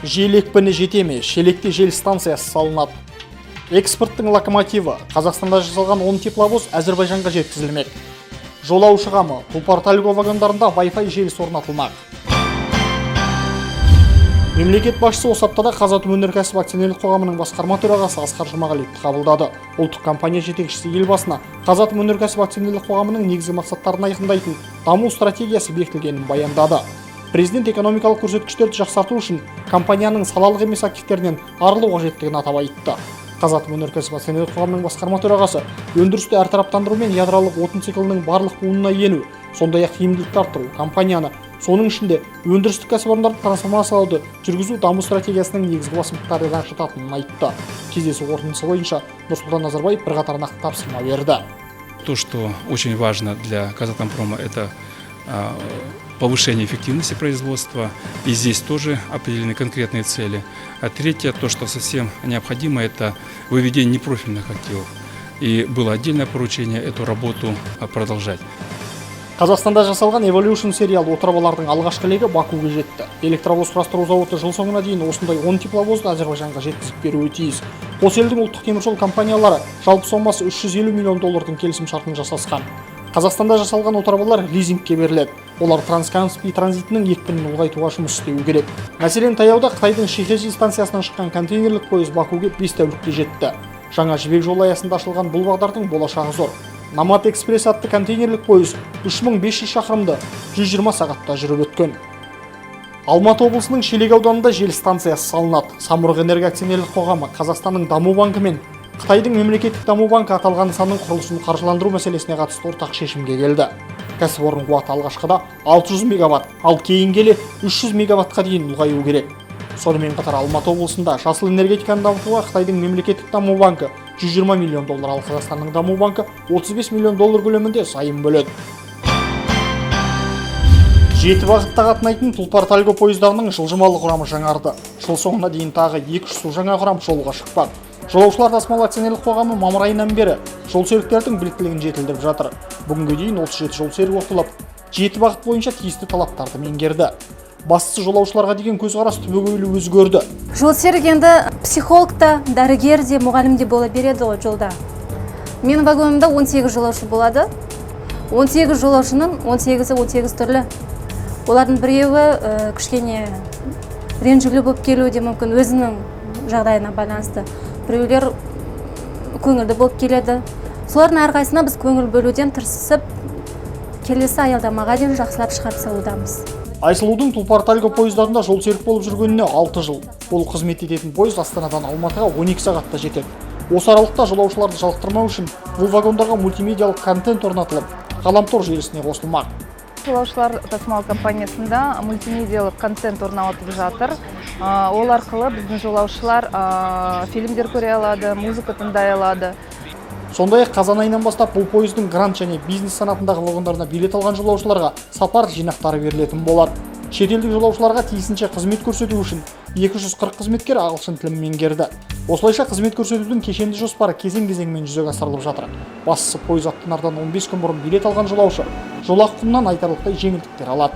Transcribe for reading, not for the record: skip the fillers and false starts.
Жел екпіні жете ме? Шелекте жел станциясы салынады. Экспорттың локомотиві Қазақстанда жасалған 10 тепловоз Әзербайжанға жеткізілмек. Жолаушы қамы Тұлпар-Тальго вагондарында Wi-Fi желісі орнатылмақ. Мемлекет басшысы осы аптада Қазатом өнеркәсіп акционерлік қоғамының басқарма төрағасы Асқар Жұмағалиевті қабылдады. Ұлттық компания жетекшісі елбасына Қазатом өнеркәсіп акционерлік қоғамының негізгі мақсаттарын айқындайтын даму стратегиясы бекітілгенін баяндады. Президент экономикалық көрсеткіштерді жақсарту үшін компанияның салалық емес активтерінен арылу қажеттігін атап айтты. Қазатом өнеркәсіп акционерлік қоғамының басқарма төрағасы өндірісті әртараптандыру мен ядролық отын циклінің барлық буынына ену, сондай-ақ тиімділікті арттыру, компанияны, соның ішінде өндірістік кәсіпорындарды трансформациялауды жүргізу даму стратегиясының негізгі басымдықтары жататынын айтты. Кездесу қорытындысы бойынша Нұрсұлтан Назарбаев бірқатар нақты тапсырма берді. То, что очень важно для Казатомпрома, это повышение эффективности производства, и здесь тоже определены конкретные цели. А третье, то, что совсем необходимо, это выведение непрофильных активов. И было отдельное поручение эту работу продолжать. Қазақстанда жасалған Evolution сериалы отарбалардың алғашқы легі Бакуге жетті. Электровоз құрастыру зауыты жыл соңына дейін осындай 10 тепловозды Әзербайжанға жеткізіп беруі тиіс. Қос елдің ұлттық теміржол компаниялары жалпы сомасы $350 миллион келісімшартын жасасқан. Қазақстанда жасалған отарбалар лизингке беріледі. Олар Транскаспий транзитінің екпінін ұлғайтуға жұмыс істеуі керек. Мәселен, таяуда Қытайдың Шихежи станциясынан шыққан контейнерлік пойыз Бакуге 5 тәулікте жетті. Жаңа жібек жолы аясында ашылған бұл бағдардың болашағы зор. Намат экспресс атты контейнерлік пойыз 3500 шақырымды 120 сағатта жүріп өткен. Алматы облысының Шелек ауданында жел станциясы салынады. Самұрық энергия акционерлік қоғамы Қазақстанның даму банкі мен Қытайдың мемлекеттік даму банкі аталған нысанның құрылысын қаржыландыру мәселесіне қатысты ортақ шешімге келді. Кәсіпорын қуаты алғашқыда 600 мегаватт, ал кейін келе 300 мегаваттқа дейін ұлғаюы керек. Сонымен қатар Алматы облысында жасыл энергетиканы дамытуға Қытайдың мемлекеттік даму банкі $120 миллион, ал Қазақстанның даму банкі $35 миллион көлемінде сайын бөледі. 7 бағытта қатынайтын Тұлпар-Тальго пойыздарының жылжымалы құрамы жаңарды. Жыл соңына дейін тағы 200 жаңа құрам жолға шықпақ. Жолаушылар тасымалы акционерлік қоғамы мамыр айынан бері жолсеріктердің біліктілігін жетілдіріп жатыр. Бүгінге дейін 37 жолсерік оқытылып, 7 бағыт бойынша тиісті талаптарды меңгерді. Бастысы жолаушыларға деген көзқарас түбегейлі өзгерді. Жолсерік енді психолог та, дәрігер де, мұғалім де бола береді ғой жолда. Менің вагонымда 18 жолаушы болады. 18 жолаушының 18 түрлі. Олардың біреуі кішкене ренжілі болып келуі де мүмкін, өзінің жағдайына байланысты. Біреулер көңілді болып келеді. Солардың әрқайсына біз көңіл бөлуден тырысып, келесі аялдамаға дейін жақсылап шығарып салудамыз. Айсұлудың Тұлпар-Тальго пойыздарында жолсерік болып жүргеніне 6 жыл. Ол қызмет ететін пойыз Астанадан Алматыға 12 сағатта жетеді. Осы аралықта жолаушыларды жалықтырмау үшін бұл вагондарға мультимедиалық контент орнатылып, ғаламтор желісіне қосылмақ. Жолаушылар тасымал компаниясында мультимедиалық контент орнатылып жатыр. Ол арқылы біздің жолаушылар фильмдер көре алады, музыка тыңдай алады. Сондай-ақ қазан айынан бастап бұл пойыздың грант және бизнес санатындағы вагондарына билет алған жолаушыларға сапар жинақтары берілетін болады. Шетелдік жолаушыларға тиісінше қызмет көрсету үшін 240 қызметкер ағылшын тілін меңгерді. Осылайша қызмет көрсетудің кешенді жоспары кезең-кезеңмен жүзеге асырылып жатыр. Бастысы пойыз аттанардан 15 күн бұрын билет алған жолаушы жолақы құнынан айтарлықтай жеңілдіктер алады.